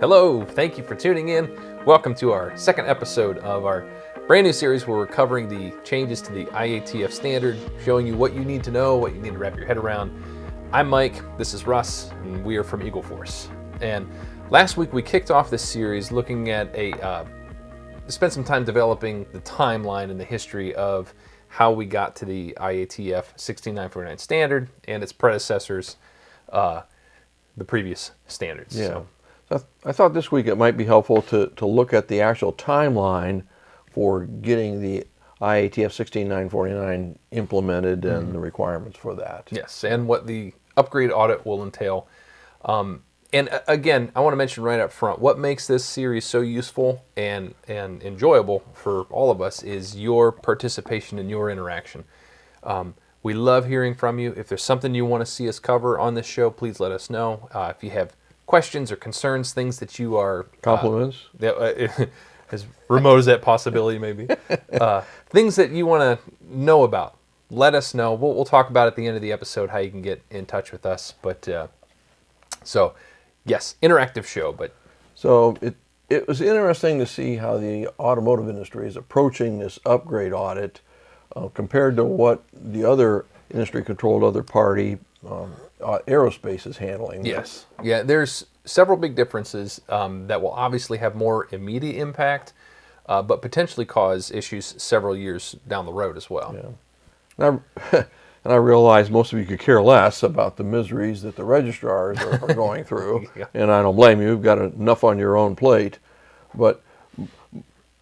Hello, thank you for tuning in. Welcome to our second episode of our brand new series where we're covering the changes to the IATF standard, showing you what you need to know, what you need to wrap your head around. I'm Mike, this is Russ, and we are from Eagle Force. And last week we kicked off this series looking at spent some time developing the timeline and the history of how we got to the IATF 16949 standard and its predecessors, the previous standards. Yeah. So I thought this week it might be helpful to look at the actual timeline for getting the IATF 16949 implemented and the requirements for that. Yes, and what the upgrade audit will entail. And again, I want to mention right up front, what makes this series so useful and enjoyable for all of us is your participation and your interaction. We love hearing from you. If there's something you want to see us cover on this show, please let us know. If you have questions or concerns, things that you are... Compliments? As remote as that possibility may be. Things that you want to know about, let us know. We'll talk about at the end of the episode how you can get in touch with us. But so, yes, interactive show. But so it was interesting to see how the automotive industry is approaching this upgrade audit compared to what the other industry-controlled other party, aerospace, is handling. Yes. Yeah, there's several big differences that will obviously have more immediate impact, but potentially cause issues several years down the road as well. Yeah. And I realize most of you could care less about the miseries that the registrars are going through, Yeah. and I don't blame you. You've got enough on your own plate. But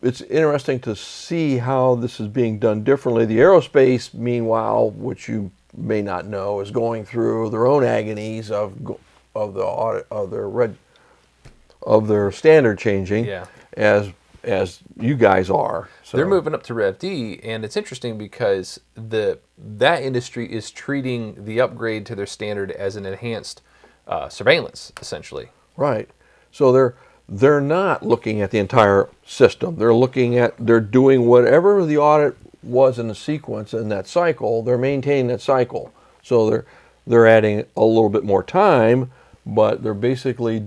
it's interesting to see how this is being done differently. The aerospace, meanwhile, which you may not know, is going through their own agonies of the audit of their standard changing, as you guys are. So they're moving up to Rev D, and it's interesting because that industry is treating the upgrade to their standard as an enhanced surveillance, essentially. Right. So they're not looking at the entire system. They're doing whatever the audit was in the sequence in that cycle. They're maintaining that cycle. So they're adding a little bit more time, but they're basically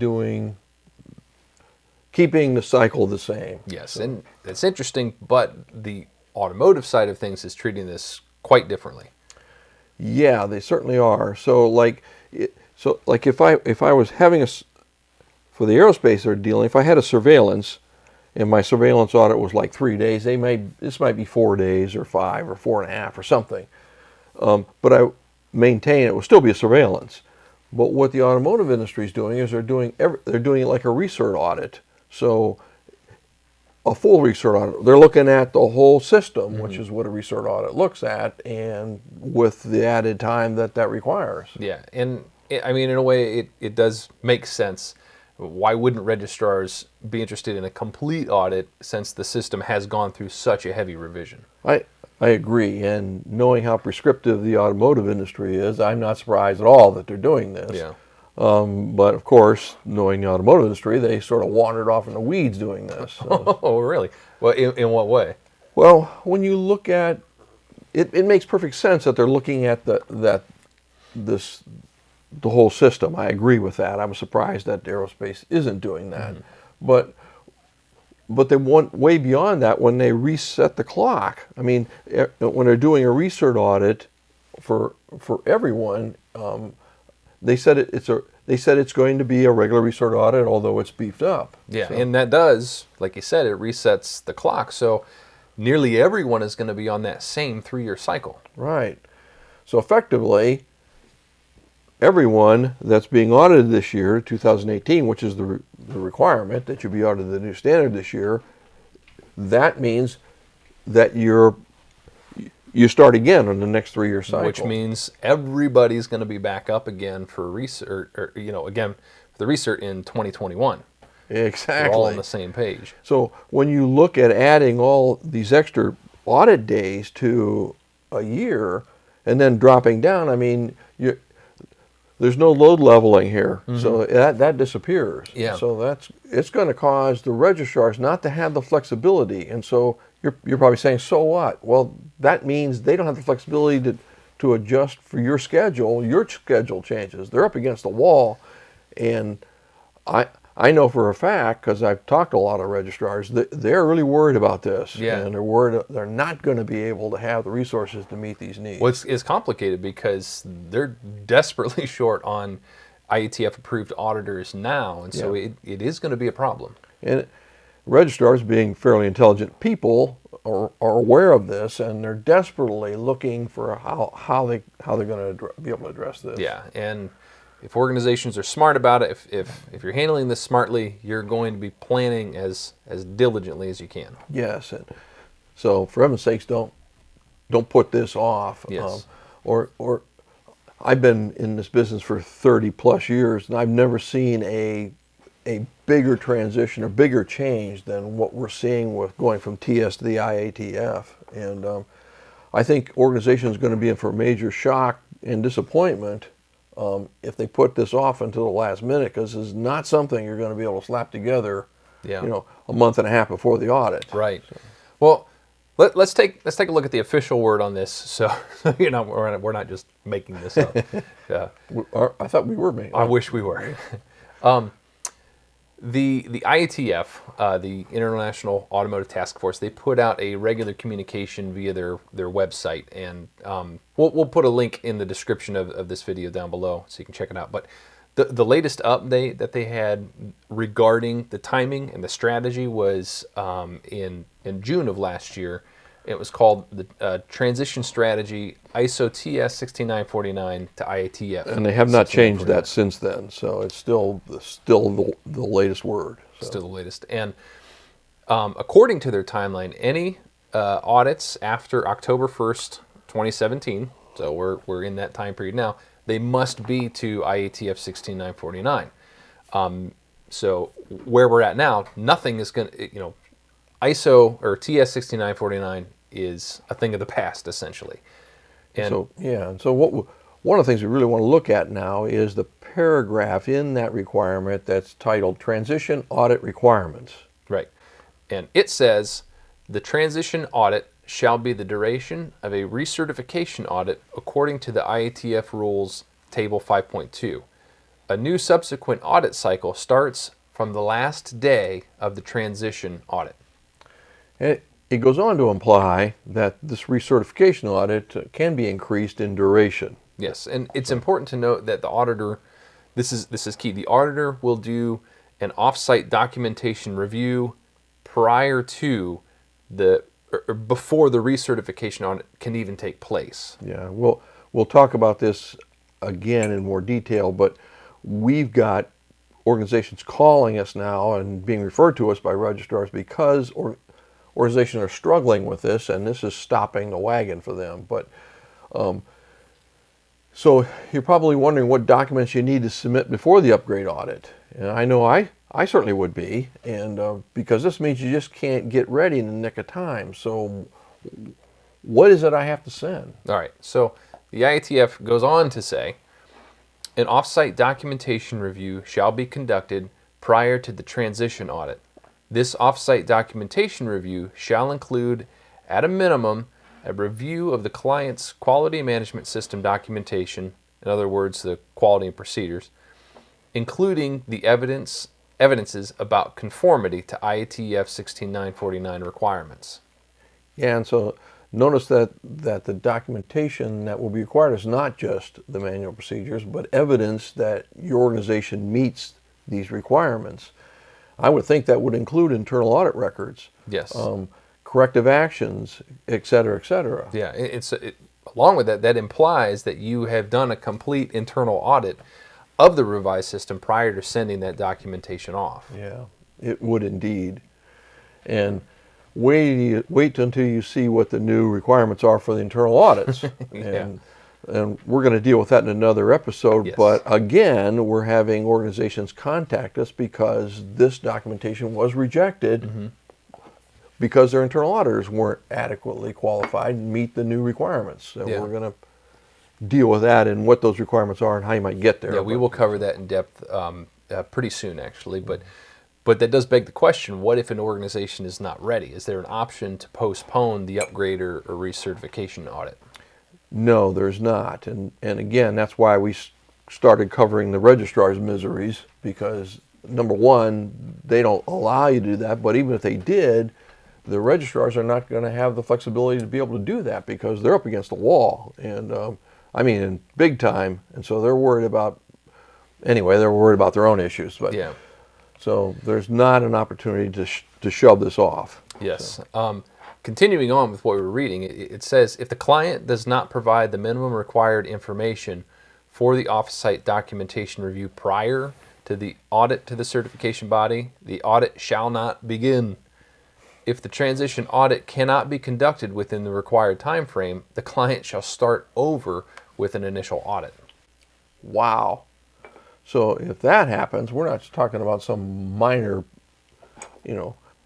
keeping the cycle the same. Yes, so. And it's interesting, but the automotive side of things is treating this quite differently. Yeah, they certainly are. So like if I was having for the aerospace they're dealing, if I had a surveillance and my surveillance audit was like 3 days, this might be 4 days or 5 or 4.5 or something. But I maintain it will still be a surveillance. But what the automotive industry is doing is they're doing it like a recert audit. So a full recert audit. They're looking at the whole system, which is what a recert audit looks at, and with the added time that requires. Yeah, and I mean, in a way, it does make sense. Why wouldn't registrars be interested in a complete audit since the system has gone through such a heavy revision? I agree, and knowing how prescriptive the automotive industry is, I'm not surprised at all that they're doing this. Yeah. But of course, knowing the automotive industry, they sort of wandered off in the weeds doing this. So. Oh, really? Well, in what way? Well, when you look at it, it makes perfect sense that they're looking at the whole system. I agree with that. I'm surprised that aerospace isn't doing that. But they went way beyond that when they reset the clock. I mean, when they're doing a recert audit for everyone, they said it's going to be a regular recert audit, although it's beefed up. Yeah, so. And that does, like you said, it resets the clock. So nearly everyone is going to be on that same 3-year cycle. Right. So effectively, everyone that's being audited this year, 2018, which is the requirement that you be audited the new standard this year, that means that you start again on the next 3-year cycle. Which means everybody's going to be back up again for research, or again for the research in 2021. Exactly. We're all on the same page. So when you look at adding all these extra audit days to a year and then dropping down, I mean, there's no load leveling here, so that disappears. Yeah. So it's going to cause the registrars not to have the flexibility, and so you're probably saying, so what? Well, that means they don't have the flexibility to adjust for your schedule. Your schedule changes. They're up against the wall, and I know for a fact, because I've talked to a lot of registrars, that they're really worried about this. Yeah. And they're worried they're not going to be able to have the resources to meet these needs. Well, it's complicated because they're desperately short on IATF approved auditors now, and so it is going to be a problem. And registrars, being fairly intelligent people, are aware of this, and they're desperately looking for how they're going to be able to address this. Yeah, and if organizations are smart about it, if you're handling this smartly, you're going to be planning as diligently as you can. Yes, and so for heaven's sakes, don't put this off. Yes. Or I've been in this business for 30 plus years, and I've never seen a bigger transition or bigger change than what we're seeing with going from TS to the IATF. And I think organizations are going to be in for a major shock and disappointment if they put this off until the last minute, because this is not something you're going to be able to slap together, a month and a half before the audit. Right. So. Well, let's take a look at the official word on this. So we're not just making this up. I thought we were making. I wish we were. The IATF, the International Automotive Task Force, they put out a regular communication via their website, and we'll put a link in the description of this video down below so you can check it out. But the latest update that they had regarding the timing and the strategy was in June of last year. It was called the Transition Strategy ISO TS 16949 to IATF. And they have not changed that since then, so it's still the latest word. So. Still the latest. And according to their timeline, any audits after October 1st, 2017, so we're in that time period now, they must be to IATF 16949. So where we're at now, nothing is going to, ISO or TS 6949 is a thing of the past, essentially. And so one of the things we really want to look at now is the paragraph in that requirement that's titled Transition Audit Requirements. Right. And it says, the transition audit shall be the duration of a recertification audit according to the IATF rules table 5.2. A new subsequent audit cycle starts from the last day of the transition audit. It goes on to imply that this recertification audit can be increased in duration. Yes, and it's important to note that the auditor, this is key, the auditor will do an off-site documentation review prior to or before the recertification audit can even take place. Yeah, we'll talk about this again in more detail, but we've got organizations calling us now and being referred to us by registrars because organizations are struggling with this, and this is stopping the wagon for them. But so you're probably wondering what documents you need to submit before the upgrade audit. And I know I certainly would be, and because this means you just can't get ready in the nick of time. So what is it I have to send? All right, so the IATF goes on to say, an off-site documentation review shall be conducted prior to the transition audit. This off-site documentation review shall include, at a minimum, a review of the client's quality management system documentation, in other words, the quality and procedures, including the evidences about conformity to IATF 16949 requirements. Yeah, and so notice that the documentation that will be required is not just the manual procedures, but evidence that your organization meets these requirements. I would think that would include internal audit records. Yes. Corrective actions, et cetera, et cetera. Yeah, along with that implies that you have done a complete internal audit of the revised system prior to sending that documentation off. Yeah, it would indeed. And wait until you see what the new requirements are for the internal audits. Yeah. And we're going to deal with that in another episode. Yes. But again, we're having organizations contact us because this documentation was rejected because their internal auditors weren't adequately qualified and meet the new requirements. So we're going to deal with that and what those requirements are and how you might get there. Yeah, we will cover that in depth pretty soon, actually. But that does beg the question, what if an organization is not ready? Is there an option to postpone the upgrade or recertification audit? No, there's not. And again, that's why we started covering the registrar's miseries, because number one, they don't allow you to do that, but even if they did, the registrars are not going to have the flexibility to be able to do that because they're up against the wall, and I mean, in big time, and so they're worried about, anyway, they're worried about their own issues, but Yeah. so there's not an opportunity to shove this off. Yes. Continuing on with what we were reading, it says, if the client does not provide the minimum required information for the off-site documentation review prior to the audit to the certification body, the audit shall not begin. If the transition audit cannot be conducted within the required time frame, the client shall start over with an initial audit. Wow. So if that happens, we're not talking about some minor,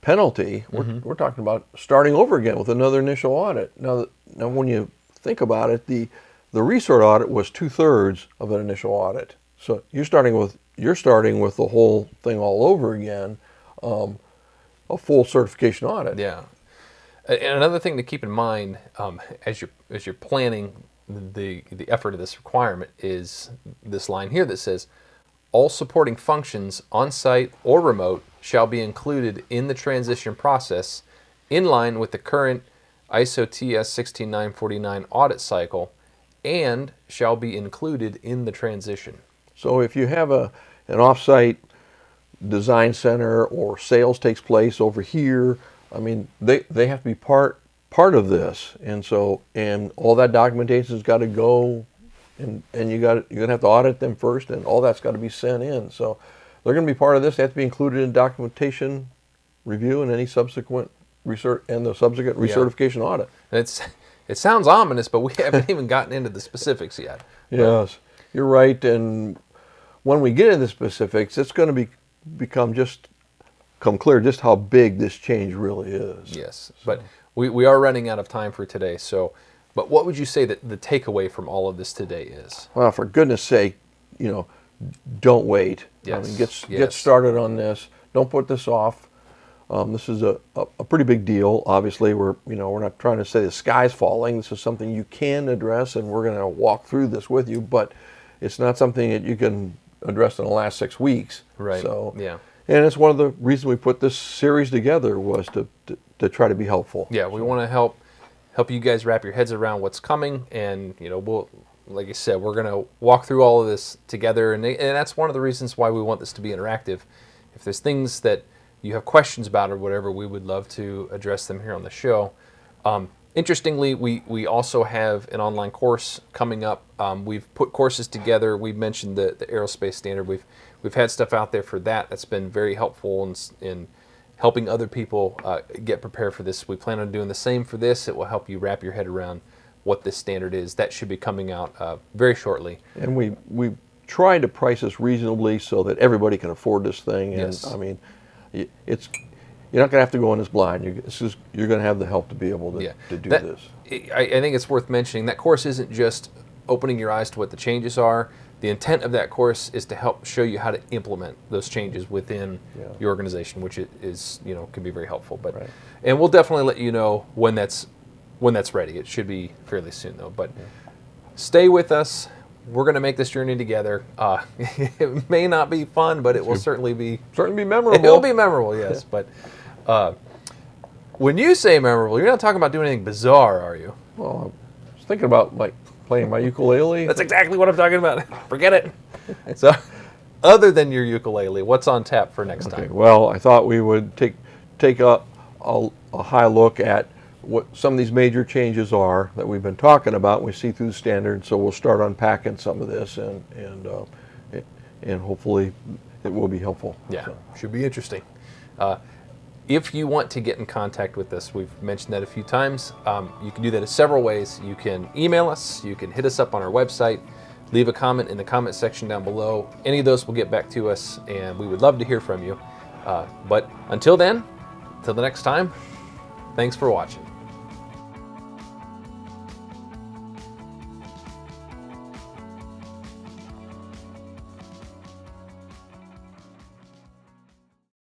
penalty. We're talking about starting over again with another initial audit. Now when you think about it, the resort audit was 2/3 of an initial audit. So you're starting with the whole thing all over again, a full certification audit. Yeah. And another thing to keep in mind as you're planning the effort of this requirement is this line here that says, all supporting functions on-site or remote shall be included in the transition process in line with the current ISO TS 16949 audit cycle and shall be included in the transition. So if you have an off-site design center or sales takes place over here, I mean, they have to be part of this, and all that documentation's got to go, and you're gonna have to audit them first, and all that's got to be sent in. So they're going to be part of this. They have to be included in documentation review and any subsequent recertification audit. And it sounds ominous, but we haven't even gotten into the specifics yet. Yes, you're right. And when we get into the specifics, it's going to become clear just how big this change really is. Yes, but we are running out of time for today. But what would you say that the takeaway from all of this today is? Well, for goodness sake, don't wait. Yes. I mean, get started on this. Don't put this off. This is a pretty big deal. Obviously, we're not trying to say the sky's falling. This is something you can address, and we're going to walk through this with you. But it's not something that you can address in the last 6 weeks. Right. So yeah. And it's one of the reasons we put this series together was to try to be helpful. Yeah, we want to help you guys wrap your heads around what's coming, and we'll, like I said, we're going to walk through all of this together, and that's one of the reasons why we want this to be interactive. If there's things that you have questions about or whatever, we would love to address them here on the show. Interestingly, we also have an online course coming up. We've put courses together. We mentioned the aerospace standard. We've had stuff out there for that. That's been very helpful in helping other people get prepared for this. We plan on doing the same for this. It will help you wrap your head around what this standard is. That should be coming out very shortly. And we tried to price this reasonably so that everybody can afford this thing. And Yes. I mean, you're not going to have to go in this blind. You're going to have the help to be able to do this. I think it's worth mentioning that course isn't just opening your eyes to what the changes are. The intent of that course is to help show you how to implement those changes within your organization, which is can be very helpful. But Right. And we'll definitely let you know when that's ready. It should be fairly soon though. But stay with us. We're going to make this journey together. It may not be fun, but it will certainly be memorable. It'll be memorable, yes. But when you say memorable, you're not talking about doing anything bizarre, are you? Well, I was thinking about playing my ukulele. That's exactly what I'm talking about. Forget it. So, other than your ukulele, what's on tap for next Okay, time? well, I thought we would take a high look at what some of these major changes are that we've been talking about. We see through the standard, so we'll start unpacking some of this, and hopefully it will be helpful. Yeah, So, should be interesting. If you want to get in contact with us, we've mentioned that a few times. You can do that in several ways. You can email us. You can hit us up on our website. Leave a comment in the comment section down below. Any of those will get back to us, and we would love to hear from you. But until then, until the next time, thanks for watching.